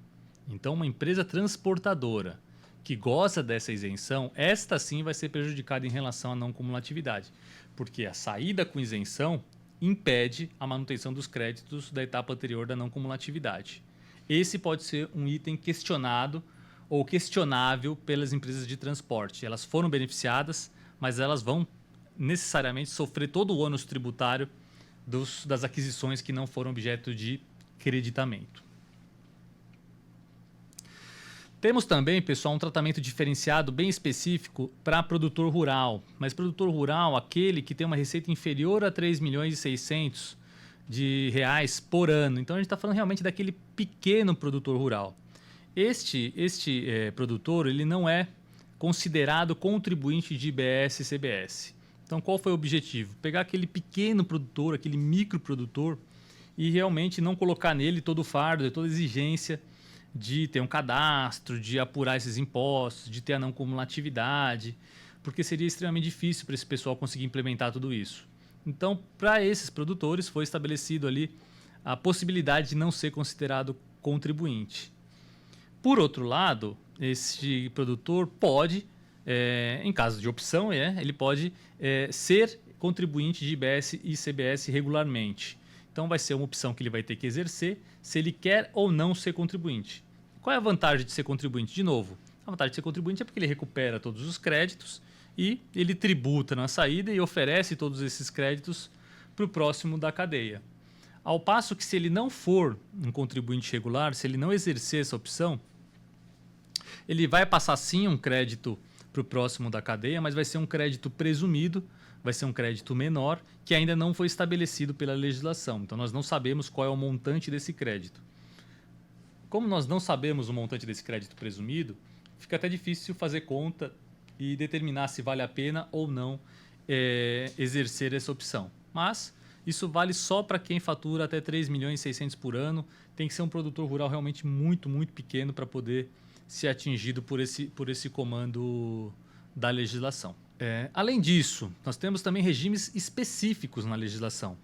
Então, uma empresa transportadora que goza dessa isenção, esta sim vai ser prejudicada em relação à não cumulatividade, porque a saída com isenção impede a manutenção dos créditos da etapa anterior da não cumulatividade. Esse pode ser um item questionado ou questionável pelas empresas de transporte. Elas foram beneficiadas, mas elas vão necessariamente sofrer todo o ônus tributário das aquisições que não foram objeto de creditamento. Temos também, pessoal, um tratamento diferenciado bem específico para produtor rural. Mas produtor rural, aquele que tem uma receita inferior a 3 milhões e 600 de reais por ano. Então a gente está falando realmente daquele pequeno produtor rural. Este produtor, ele não é considerado contribuinte de IBS e CBS. Então qual foi o objetivo? Pegar aquele pequeno produtor, aquele microprodutor e realmente não colocar nele todo o fardo, toda a exigência de ter um cadastro, de apurar esses impostos, de ter a não cumulatividade, porque seria extremamente difícil para esse pessoal conseguir implementar tudo isso. Então, para esses produtores, foi estabelecido ali a possibilidade de não ser considerado contribuinte. Por outro lado, esse produtor pode, em caso de opção, ele pode ser contribuinte de IBS e CBS regularmente. Então, vai ser uma opção que ele vai ter que exercer se ele quer ou não ser contribuinte. Qual é a vantagem de ser contribuinte? De novo, a vantagem de ser contribuinte é porque ele recupera todos os créditos e ele tributa na saída e oferece todos esses créditos para o próximo da cadeia. Ao passo que se ele não for um contribuinte regular, se ele não exercer essa opção, ele vai passar sim um crédito para o próximo da cadeia, mas vai ser um crédito presumido, vai ser um crédito menor, que ainda não foi estabelecido pela legislação. Então, nós não sabemos qual é o montante desse crédito. Como nós não sabemos o montante desse crédito presumido, fica até difícil fazer conta e determinar se vale a pena ou não exercer essa opção. Mas isso vale só para quem fatura até 3 milhões e 600 por ano. Tem que ser um produtor rural realmente muito, muito pequeno para poder ser atingido por esse comando da legislação. Além disso, nós temos também regimes específicos na legislação.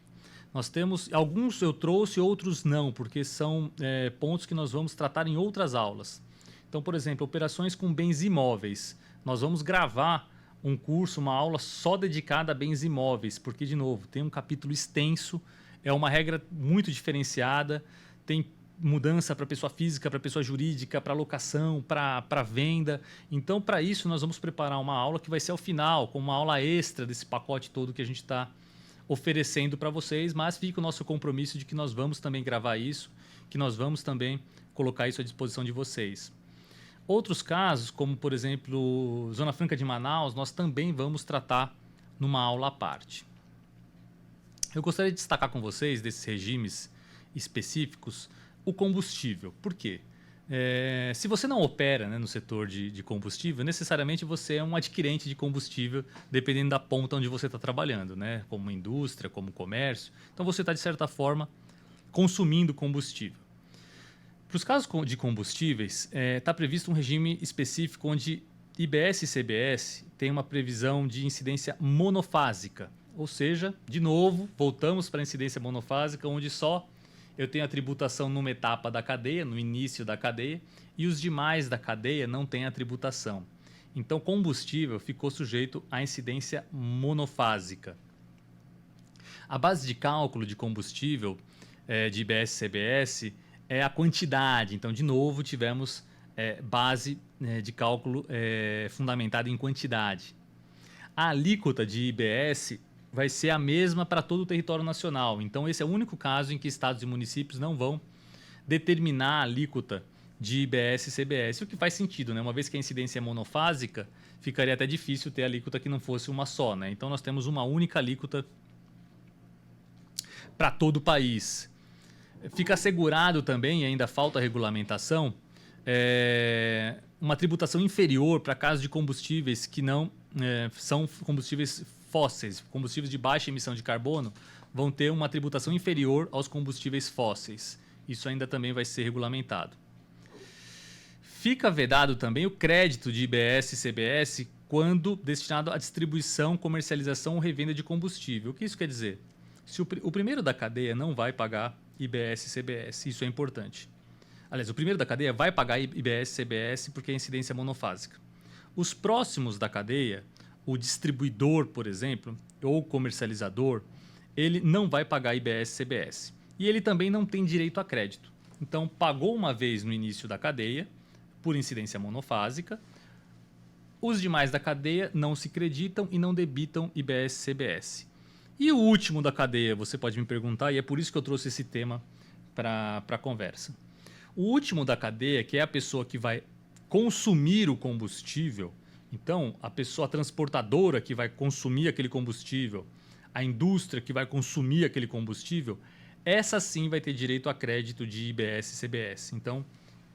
Nós temos, alguns eu trouxe, outros não, porque são pontos que nós vamos tratar em outras aulas. Então, por exemplo, operações com bens imóveis. Nós vamos gravar um curso, uma aula só dedicada a bens imóveis, porque, de novo, tem um capítulo extenso, é uma regra muito diferenciada, tem mudança para pessoa física, para pessoa jurídica, para locação, para venda. Então, para isso, nós vamos preparar uma aula que vai ser ao final, com uma aula extra desse pacote todo que a gente está oferecendo para vocês, mas fica o nosso compromisso de que nós vamos também gravar isso, que nós vamos também colocar isso à disposição de vocês. Outros casos, como, por exemplo, Zona Franca de Manaus, nós também vamos tratar numa aula à parte. Eu gostaria de destacar com vocês, desses regimes específicos, o combustível. Por quê? Se você não opera, né, no setor de combustível, necessariamente você é um adquirente de combustível, dependendo da ponta onde você está trabalhando, né, como indústria, como comércio. Então você está, de certa forma, consumindo combustível. Para os casos de combustíveis, está previsto um regime específico onde IBS e CBS tem uma previsão de incidência monofásica. Ou seja, de novo, voltamos para a incidência monofásica, onde só eu tenho a tributação numa etapa da cadeia, no início da cadeia, e os demais da cadeia não têm a tributação. Então, combustível ficou sujeito à incidência monofásica. A base de cálculo de combustível de IBS e CBS é a quantidade. Então, de novo, tivemos base de cálculo fundamentada em quantidade. A alíquota de IBS vai ser a mesma para todo o território nacional. Então, esse é o único caso em que estados e municípios não vão determinar a alíquota de IBS e CBS, o que faz sentido, né? Uma vez que a incidência é monofásica, ficaria até difícil ter alíquota que não fosse uma só, né? Então, nós temos uma única alíquota para todo o país. Fica assegurado também, e ainda falta regulamentação, uma tributação inferior para casos de combustíveis que não são combustíveis fósseis. Combustíveis de baixa emissão de carbono vão ter uma tributação inferior aos combustíveis fósseis. Isso ainda também vai ser regulamentado. Fica vedado também o crédito de IBS e CBS quando destinado à distribuição, comercialização ou revenda de combustível. O que isso quer dizer? Se o primeiro da cadeia não vai pagar IBS e CBS, isso é importante. Aliás, o primeiro da cadeia vai pagar IBS e CBS porque é incidência monofásica. Os próximos da cadeia, o distribuidor, por exemplo, ou comercializador, ele não vai pagar IBS e CBS. E ele também não tem direito a crédito. Então, pagou uma vez no início da cadeia, por incidência monofásica, os demais da cadeia não se creditam e não debitam IBS e CBS. E o último da cadeia, você pode me perguntar, e é por isso que eu trouxe esse tema para a conversa. O último da cadeia, que é a pessoa que vai consumir o combustível, então a pessoa transportadora que vai consumir aquele combustível, a indústria que vai consumir aquele combustível, essa sim vai ter direito a crédito de IBS e CBS. Então,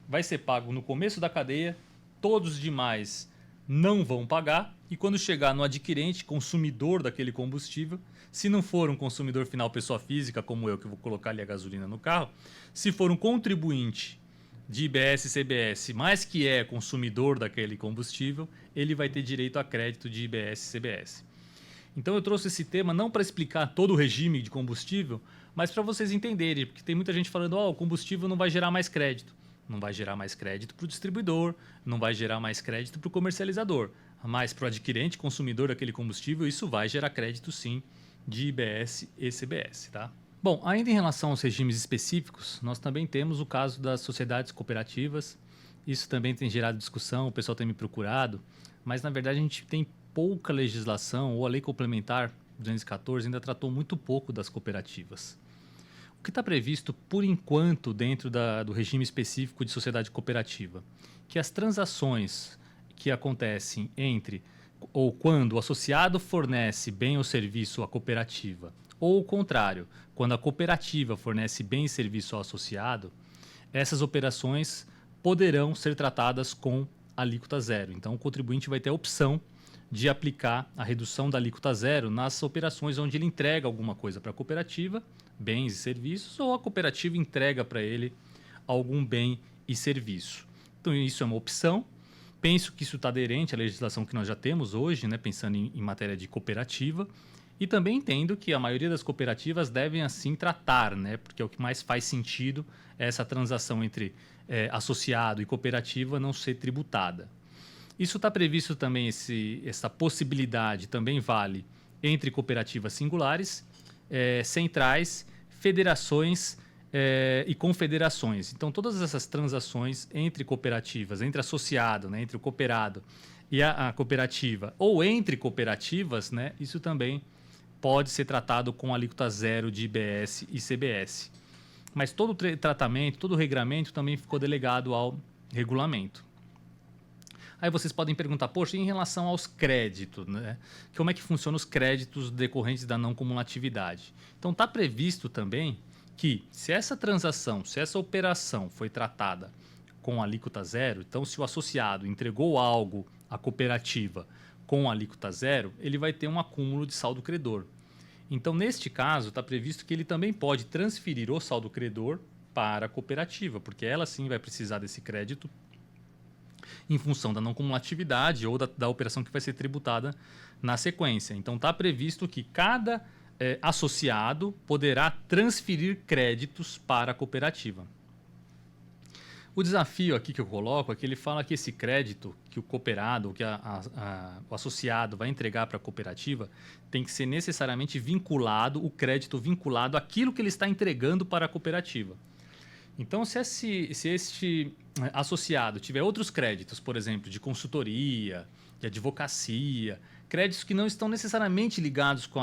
vai ser pago no começo da cadeia, todos os demais não vão pagar, e quando chegar no adquirente, consumidor daquele combustível, se não for um consumidor final, pessoa física, como eu, que vou colocar ali a gasolina no carro, se for um contribuinte de IBS e CBS, mas que é consumidor daquele combustível, ele vai ter direito a crédito de IBS e CBS. Então eu trouxe esse tema não para explicar todo o regime de combustível, mas para vocês entenderem, porque tem muita gente falando, o combustível não vai gerar mais crédito. Não vai gerar mais crédito para o distribuidor, não vai gerar mais crédito para o comercializador, mas para o adquirente, consumidor daquele combustível, isso vai gerar crédito sim de IBS e CBS, tá? Bom, ainda em relação aos regimes específicos, nós também temos o caso das sociedades cooperativas. Isso também tem gerado discussão, o pessoal tem me procurado, mas na verdade a gente tem pouca legislação, ou a Lei Complementar 214 ainda tratou muito pouco das cooperativas. O que está previsto, por enquanto, dentro do regime específico de sociedade cooperativa? Que as transações que acontecem entre ou quando o associado fornece bem ou serviço à cooperativa, ou o contrário, quando a cooperativa fornece bem e serviço ao associado, essas operações poderão ser tratadas com alíquota zero. Então, o contribuinte vai ter a opção de aplicar a redução da alíquota zero nas operações onde ele entrega alguma coisa para a cooperativa, bens e serviços, ou a cooperativa entrega para ele algum bem e serviço. Então, isso é uma opção. Penso que isso está aderente à legislação que nós já temos hoje, né, pensando em matéria de cooperativa. E também entendo que a maioria das cooperativas devem assim tratar, né, porque é o que mais faz sentido essa transação entre associado e cooperativa não ser tributada. Isso está previsto também, essa possibilidade também vale entre cooperativas singulares, centrais, federações e confederações. Então, todas essas transações entre cooperativas, entre associado, né, entre o cooperado e a cooperativa, ou entre cooperativas, né, isso também pode ser tratado com alíquota zero de IBS e CBS. Mas todo o tratamento, todo o regramento também ficou delegado ao regulamento. Aí vocês podem perguntar, poxa, em relação aos créditos, né? Como é que funcionam os créditos decorrentes da não cumulatividade? Então, está previsto também que se essa transação, se essa operação foi tratada com alíquota zero, então se o associado entregou algo à cooperativa com alíquota zero, ele vai ter um acúmulo de saldo credor. Então, neste caso, está previsto que ele também pode transferir o saldo credor para a cooperativa, porque ela sim vai precisar desse crédito em função da não cumulatividade ou da operação que vai ser tributada na sequência. Então, está previsto que cada associado poderá transferir créditos para a cooperativa. O desafio aqui que eu coloco é que ele fala que esse crédito que o cooperado, que o associado vai entregar para a cooperativa, tem que ser necessariamente vinculado, o crédito vinculado àquilo que ele está entregando para a cooperativa. Então, se este associado tiver outros créditos, por exemplo, de consultoria, de advocacia, créditos que não estão necessariamente ligados com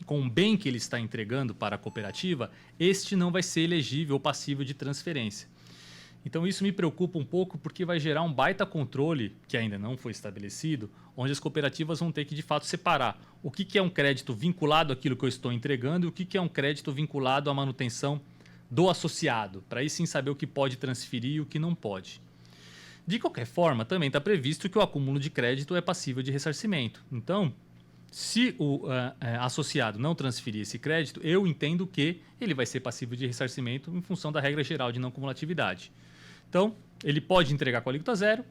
o bem que ele está entregando para a cooperativa, este não vai ser elegível ou passível de transferência. Então, isso me preocupa um pouco porque vai gerar um baita controle, que ainda não foi estabelecido, onde as cooperativas vão ter que, de fato, separar o que é um crédito vinculado àquilo que eu estou entregando e o que é um crédito vinculado à manutenção do associado, para aí sim saber o que pode transferir e o que não pode. De qualquer forma, também está previsto que o acúmulo de crédito é passível de ressarcimento. Então, se o associado não transferir esse crédito, eu entendo que ele vai ser passível de ressarcimento em função da regra geral de não cumulatividade. Então, ele pode entregar com a alíquota zero,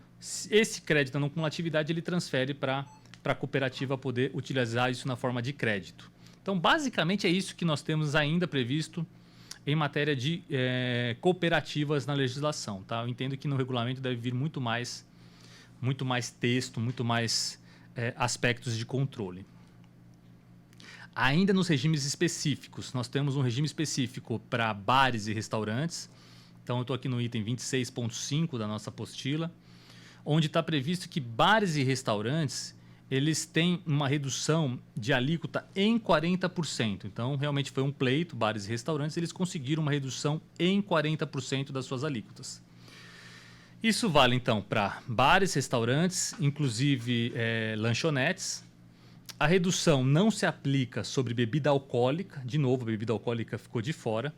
esse crédito da não cumulatividade ele transfere para a cooperativa poder utilizar isso na forma de crédito. Então, basicamente é isso que nós temos ainda previsto em matéria de cooperativas na legislação. Tá? Eu entendo que no regulamento deve vir muito mais texto, muito mais aspectos de controle. Ainda nos regimes específicos, nós temos um regime específico para bares e restaurantes. Então, eu estou aqui no item 26.5 da nossa apostila, onde está previsto que bares e restaurantes eles têm uma redução de alíquota em 40%. Então, realmente foi um pleito, bares e restaurantes, eles conseguiram uma redução em 40% das suas alíquotas. Isso vale, então, para bares, restaurantes, inclusive lanchonetes. A redução não se aplica sobre bebida alcoólica. De novo, a bebida alcoólica ficou de fora.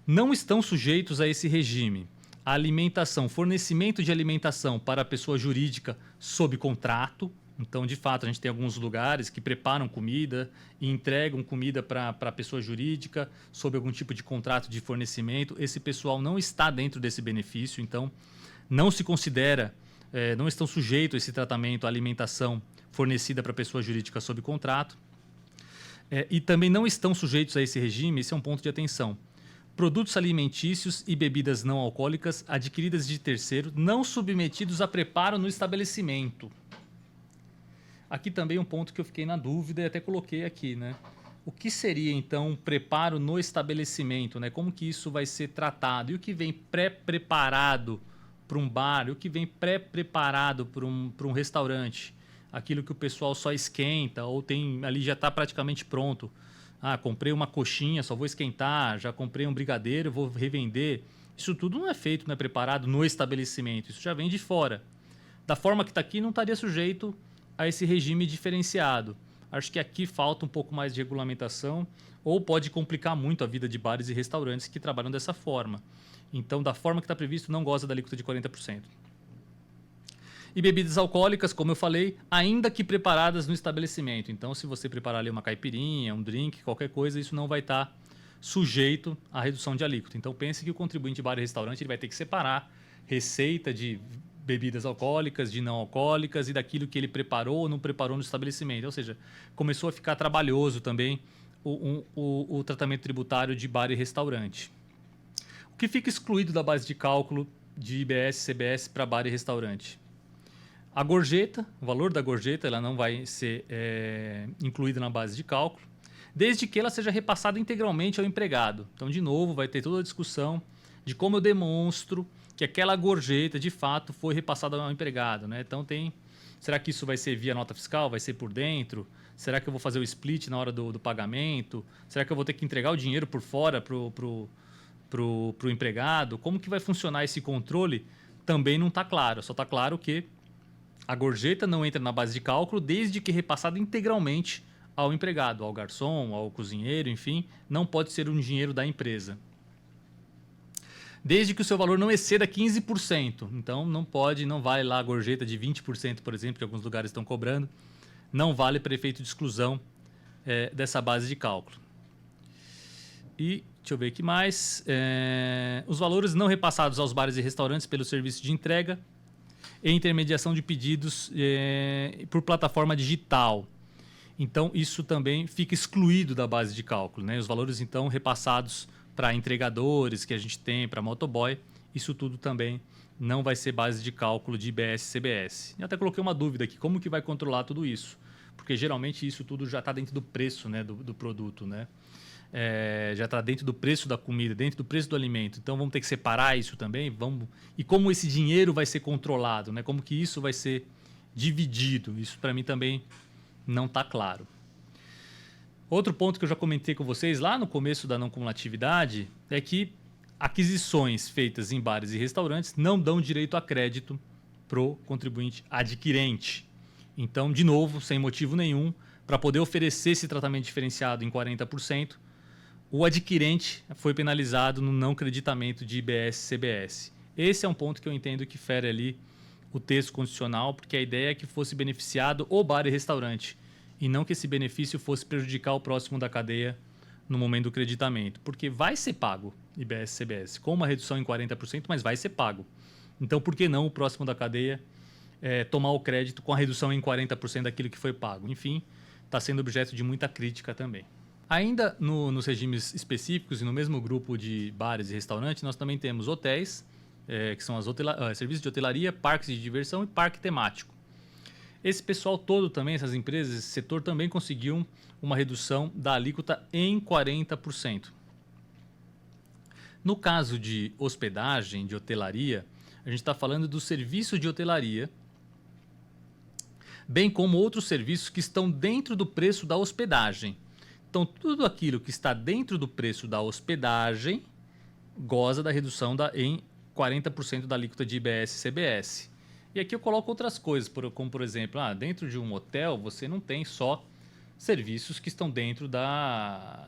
Não estão sujeitos a esse regime a alimentação, fornecimento de alimentação para a pessoa jurídica sob contrato. Então, de fato, a gente tem alguns lugares que preparam comida e entregam comida para a pessoa jurídica sob algum tipo de contrato de fornecimento. Esse pessoal não está dentro desse benefício, então não se considera, não estão sujeitos a esse tratamento, à alimentação fornecida para a pessoa jurídica sob contrato. E também não estão sujeitos a esse regime, esse é um ponto de atenção. Produtos alimentícios e bebidas não alcoólicas adquiridas de terceiro, não submetidos a preparo no estabelecimento. Aqui também um ponto que eu fiquei na dúvida e até coloquei aqui, né? O que seria, então, preparo no estabelecimento, né? Como que isso vai ser tratado? E o que vem pré-preparado para um bar? E o que vem pré-preparado para um restaurante? Aquilo que o pessoal só esquenta ou tem ali já está praticamente pronto. Ah, comprei uma coxinha, só vou esquentar. Já comprei um brigadeiro, vou revender. Isso tudo não é feito, não é preparado no estabelecimento. Isso já vem de fora. Da forma que está aqui, não estaria sujeito a esse regime diferenciado. Acho que aqui falta um pouco mais de regulamentação ou pode complicar muito a vida de bares e restaurantes que trabalham dessa forma. Então, da forma que está previsto, não goza da alíquota de 40%. E bebidas alcoólicas, como eu falei, ainda que preparadas no estabelecimento. Então, se você preparar ali uma caipirinha, um drink, qualquer coisa, isso não vai estar sujeito à redução de alíquota. Então, pense que o contribuinte de bar e restaurante ele vai ter que separar receita de bebidas alcoólicas, de não alcoólicas e daquilo que ele preparou ou não preparou no estabelecimento. Ou seja, começou a ficar trabalhoso também o tratamento tributário de bar e restaurante. O que fica excluído da base de cálculo de IBS e CBS para bar e restaurante? A gorjeta, o valor da gorjeta, ela não vai ser incluída na base de cálculo, desde que ela seja repassada integralmente ao empregado. Então, de novo, vai ter toda a discussão de como eu demonstro que aquela gorjeta, de fato, foi repassada ao empregado, né? Então, será que isso vai ser via nota fiscal? Vai ser por dentro? Será que eu vou fazer o split na hora do pagamento? Será que eu vou ter que entregar o dinheiro por fora pro empregado? Como que vai funcionar esse controle? Também não está claro. Só está claro que a gorjeta não entra na base de cálculo desde que repassada integralmente ao empregado, ao garçom, ao cozinheiro, enfim, não pode ser um dinheiro da empresa. Desde que o seu valor não exceda 15%. Então, não vale lá a gorjeta de 20%, por exemplo, que alguns lugares estão cobrando. Não vale para efeito de exclusão dessa base de cálculo. E, deixa eu ver aqui mais. Os valores não repassados aos bares e restaurantes pelo serviço de entrega e intermediação de pedidos por plataforma digital. Então, isso também fica excluído da base de cálculo, né? Os valores, então, repassados para entregadores que a gente tem, para motoboy, isso tudo também não vai ser base de cálculo de IBS e CBS. E até coloquei uma dúvida aqui, como que vai controlar tudo isso? Porque geralmente isso tudo já está dentro do preço, né, do produto, né? Já está dentro do preço da comida, dentro do preço do alimento. Então vamos ter que separar isso também. E como esse dinheiro vai ser controlado, né? Como que isso vai ser dividido? Isso para mim também não está claro. Outro ponto que eu já comentei com vocês lá no começo da não cumulatividade é que aquisições feitas em bares e restaurantes não dão direito a crédito para o contribuinte adquirente. Então, de novo, sem motivo nenhum, para poder oferecer esse tratamento diferenciado em 40%, o adquirente foi penalizado no não creditamento de IBS e CBS. Esse é um ponto que eu entendo que fere ali o texto constitucional, porque a ideia é que fosse beneficiado o bar e restaurante, e não que esse benefício fosse prejudicar o próximo da cadeia no momento do creditamento. Porque vai ser pago IBS e CBS, com uma redução em 40%, mas vai ser pago. Então, por que não o próximo da cadeia tomar o crédito com a redução em 40% daquilo que foi pago? Enfim, está sendo objeto de muita crítica também. Ainda nos regimes específicos e no mesmo grupo de bares e restaurantes, nós também temos hotéis, que são serviços de hotelaria, parques de diversão e parque temático. Esse pessoal todo também, essas empresas, esse setor também conseguiu uma redução da alíquota em 40%. No caso de hospedagem, de hotelaria, a gente está falando do serviço de hotelaria, bem como outros serviços que estão dentro do preço da hospedagem. Então, tudo aquilo que está dentro do preço da hospedagem goza da redução em 40% da alíquota de IBS e CBS. E aqui eu coloco outras coisas, como por exemplo, dentro de um hotel você não tem só serviços que estão dentro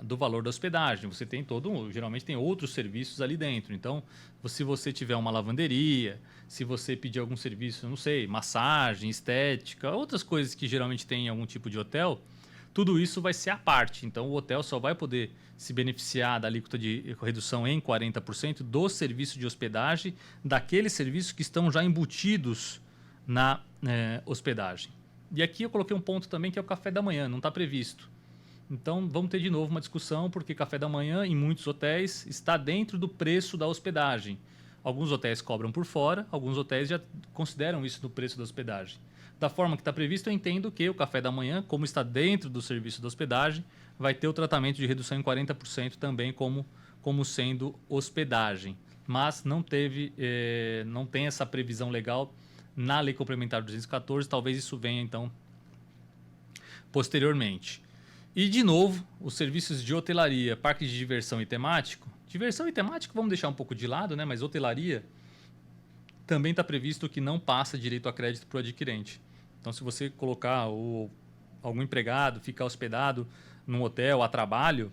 do valor da hospedagem. Você tem geralmente tem outros serviços ali dentro. Então, se você tiver uma lavanderia, se você pedir algum serviço, não sei, massagem, estética, outras coisas que geralmente tem em algum tipo de hotel, tudo isso vai ser à parte. Então, o hotel só vai poder se beneficiar da alíquota de redução em 40% do serviço de hospedagem, daqueles serviços que estão já embutidos na hospedagem. E aqui eu coloquei um ponto também que é o café da manhã, não está previsto. Então vamos ter de novo uma discussão, porque café da manhã em muitos hotéis está dentro do preço da hospedagem. Alguns hotéis cobram por fora, alguns hotéis já consideram isso no preço da hospedagem. Da forma que está previsto, eu entendo que o café da manhã, como está dentro do serviço da hospedagem, vai ter o tratamento de redução em 40% também como sendo hospedagem. Mas não tem essa previsão legal na Lei Complementar 214, talvez isso venha então posteriormente. E de novo, os serviços de hotelaria, parque de diversão e temático. Diversão e temático vamos deixar um pouco de lado, né? Mas hotelaria também está previsto que não passa direito a crédito para o adquirente. Então, se você colocar algum empregado ficar hospedado num hotel a trabalho,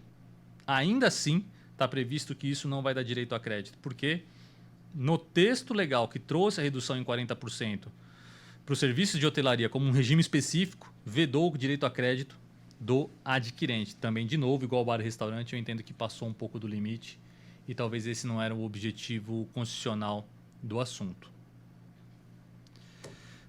ainda assim está previsto que isso não vai dar direito a crédito. Por quê? No texto legal que trouxe a redução em 40% para os serviços de hotelaria como um regime específico, vedou o direito a crédito do adquirente. Também, de novo, igual ao bar e restaurante, eu entendo que passou um pouco do limite e talvez esse não era o objetivo constitucional do assunto.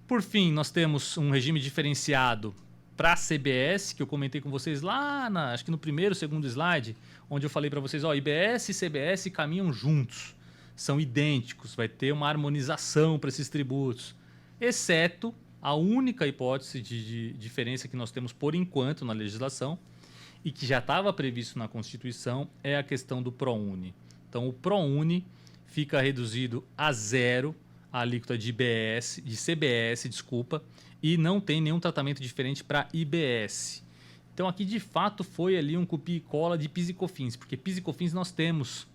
Por fim, nós temos um regime diferenciado para a CBS, que eu comentei com vocês lá, acho que no primeiro, segundo slide, onde eu falei para vocês, IBS e CBS caminham juntos. São idênticos, vai ter uma harmonização para esses tributos, exceto a única hipótese de diferença que nós temos por enquanto na legislação e que já estava previsto na Constituição é a questão do ProUni. Então, o ProUni fica reduzido a zero a alíquota de CBS, e não tem nenhum tratamento diferente para IBS. Então, aqui de fato foi ali um copia e cola de PIS e COFINS, porque PIS e COFINS nós temos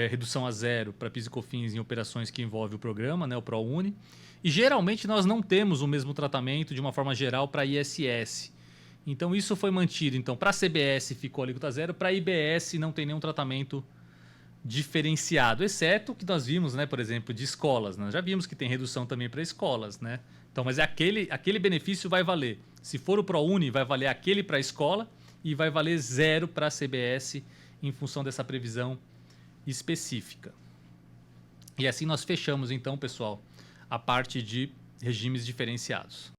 redução a zero para PIS e COFINS em operações que envolvem o programa, né, o ProUni. E geralmente nós não temos o mesmo tratamento de uma forma geral para ISS. Então isso foi mantido. Então para a CBS ficou a alíquota zero, para a IBS não tem nenhum tratamento diferenciado, exceto o que nós vimos, né, por exemplo, de escolas. Nós já vimos que tem redução também para escolas, né? Então, mas aquele benefício vai valer. Se for o ProUni, vai valer aquele para a escola e vai valer zero para a CBS em função dessa previsão específica. E assim nós fechamos então, pessoal, a parte de regimes diferenciados.